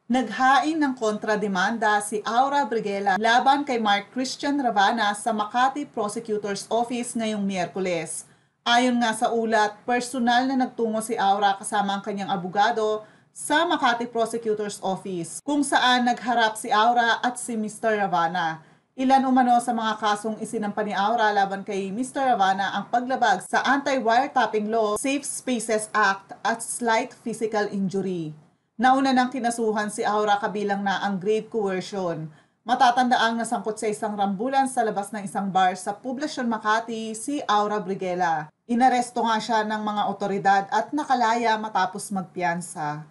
Naghain ng kontrademanda si Aura Briguela laban kay Mark Christian Ravana sa Makati Prosecutor's Office ngayong Miyerkules. Ayon nga sa ulat, personal na nagtungo si Aura kasama ang kanyang abogado sa Makati Prosecutor's Office, kung saan nagharap si Aura at si Mr. Ravana. Ilan umano sa mga kasong isinampa ni Aura laban kay Mr. Ravana ang paglabag sa Anti-Wiretapping Law, Safe Spaces Act at slight physical injury. Nauna nang kinasuhan si Aura kabilang na ang grave coercion. Matatandaang nasangkot sa isang rambulan sa labas ng isang bar sa Poblacion Makati si Aura Briguela. Inaresto nga siya ng mga otoridad at nakalaya matapos magpiyansa.